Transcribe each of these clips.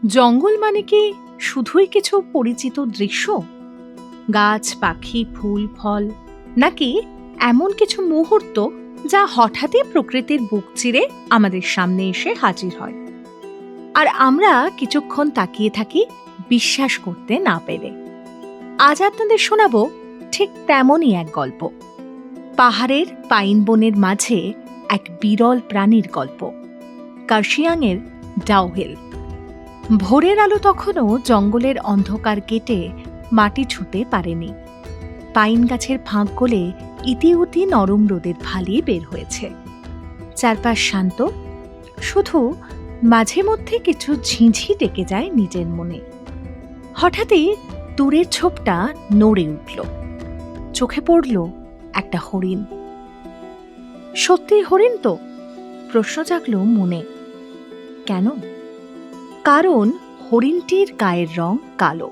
জঙ্গল মানে কি শুধুই কিছু পরিচিত দৃশ্য, গাছ, পাখি, ফুল, ফল, নাকি এমন কিছু মুহূর্ত যা হঠাৎই প্রকৃতির বুক চিরে আমাদের সামনে এসে হাজির হয়, আর আমরা কিছুক্ষণ তাকিয়ে থাকি বিশ্বাস করতে না পেরে? আজ আপনাদের শোনাবো ঠিক তেমনই এক গল্প। পাহাড়ের পাইন বনের মাঝে এক বিরল প্রাণীর গল্প, কার্শিয়াংয়ের ডাউহিল। ভোরের আলো তখনও জঙ্গলের অন্ধকার কেটে মাটি ছুঁতে পারেনি। পাইন গাছের ফাঁক গলে ইতিউতি নরম রোদের ফালি বের হয়েছে। চারপাশ শান্ত, শুধু মাঝে মধ্যে কিছু ঝিঁঝি ডেকে যায় নিজের মনে। হঠাৎই দূরের ছোপটা নড়ে উঠল, চোখে পড়ল একটা হরিণ। সত্যি হরিণ তো? প্রশ্ন জাগল মনে। কেন? কারণ হরিণটির গায়ের রং কালো।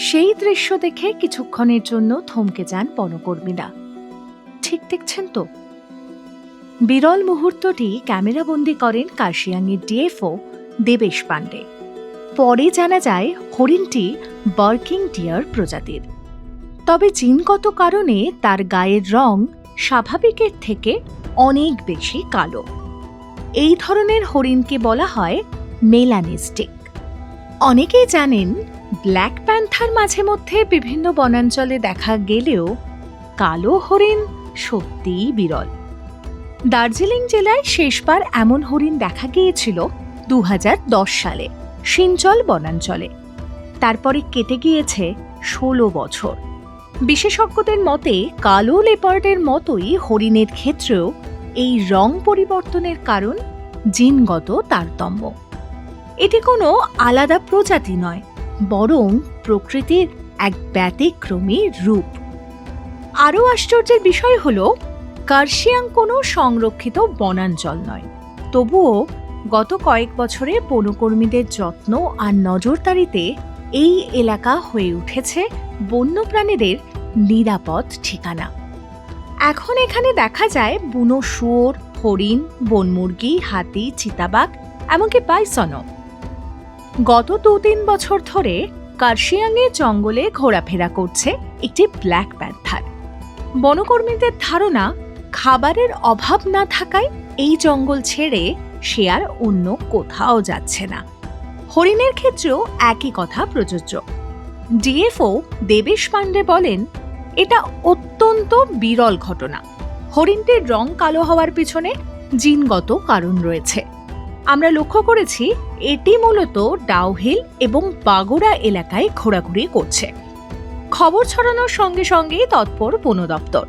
সেই দৃশ্য দেখে কিছুক্ষণের জন্য থমকে যান বনকর্মীরা। ঠিক দেখছেন তো? বিরল মুহূর্তটি ক্যামেরাবন্দি করেন কার্শিয়াংয়ের ডিএফও দেবেশ পাণ্ডে। পরে জানা যায় হরিণটি বার্কিং ডিয়ার প্রজাতির, তবে জিনগত কারণে তার গায়ের রং স্বাভাবিকের থেকে অনেক বেশি কালো। এই ধরনের হরিণকে বলা হয় মেলানিস্টিক। অনেকেই জানেন ব্ল্যাক প্যান্থার মাঝে মধ্যে বিভিন্ন বনাঞ্চলে দেখা গেলেও কালো হরিণ সত্যিই বিরল। দার্জিলিং জেলায় শেষবার এমন হরিণ দেখা গিয়েছিল 2010 সালে সিঞ্চল বনাঞ্চলে। তারপরে কেটে গিয়েছে 16 বছর। বিশেষজ্ঞদের মতে কালো লেপার্ডের মতোই হরিণের ক্ষেত্রেও এই রং পরিবর্তনের কারণ জিনগত তারতম্য। এটি কোনো আলাদা প্রজাতি নয়, বরং প্রকৃতির এক ব্যতিক্রমী রূপ। আরও আশ্চর্যের বিষয় হল, কার্শিয়াং কোনো সংরক্ষিত বনাঞ্চল নয়, তবুও গত কয়েক বছরে বনকর্মীদের যত্ন আর নজরদারিতে এই এলাকা হয়ে উঠেছে বন্যপ্রাণীদের নিরাপদ ঠিকানা। এখন এখানে দেখা যায় বুনো শুয়োর, হরিণ, বনমুরগি, হাতি, চিতাবাঘ, এমনকি বাইসনও। গত 2-3 বছর ধরে কার্শিয়াংয়ের জঙ্গলে ঘোরাফেরা করছে একটি ব্ল্যাক প্যান্থার। বনকর্মীদের ধারণা, খাবারের অভাব না থাকায় এই জঙ্গল ছেড়ে সে আর অন্য কোথাও যাচ্ছে না। হরিণের ক্ষেত্রেও একই কথা প্রযোজ্য। ডিএফও দেবেশ পাণ্ডে বলেন, এটা অত্যন্ত বিরল ঘটনা। হরিণটির রং কালো হওয়ার পিছনে জিনগত কারণ রয়েছে। আমরা লক্ষ্য করেছি এটি মূলত ডাউহিল এবং বাগোড়া এলাকায় ঘোরাঘুরি করছে। খবর ছড়ানোর সঙ্গে সঙ্গেই তৎপর বন দপ্তর।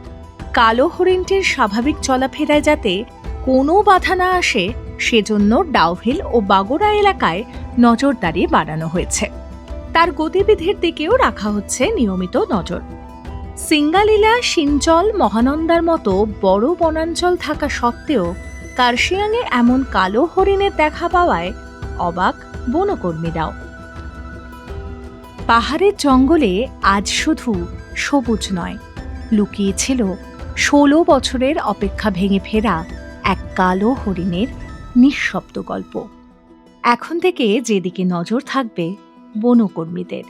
কালো হরিণটির স্বাভাবিক চলাফেরায় যাতে কোনো বাধা না আসে, সেজন্য ডাউহিল ও বাগোড়া এলাকায় নজরদারি বাড়ানো হয়েছে। তার গতিবিধির দিকেও রাখা হচ্ছে নিয়মিত নজর। সিঙ্গালীলা, সিঞ্চল, মহানন্দার মতো বড় বনাঞ্চল থাকা সত্ত্বেও কার্শিয়াংয়ে এমন কালো হরিণের দেখা পাওয়ায় অবাক বনকর্মীরাও। পাহাড়ের জঙ্গলে আজ শুধু সবুজ নয়, লুকিয়ে ছিল 16 বছরের অপেক্ষা ভেঙে ফেরা এক কালো হরিণের নিঃশব্দ গল্প। এখন থেকে যেদিকে নজর থাকবে বনকর্মীদের।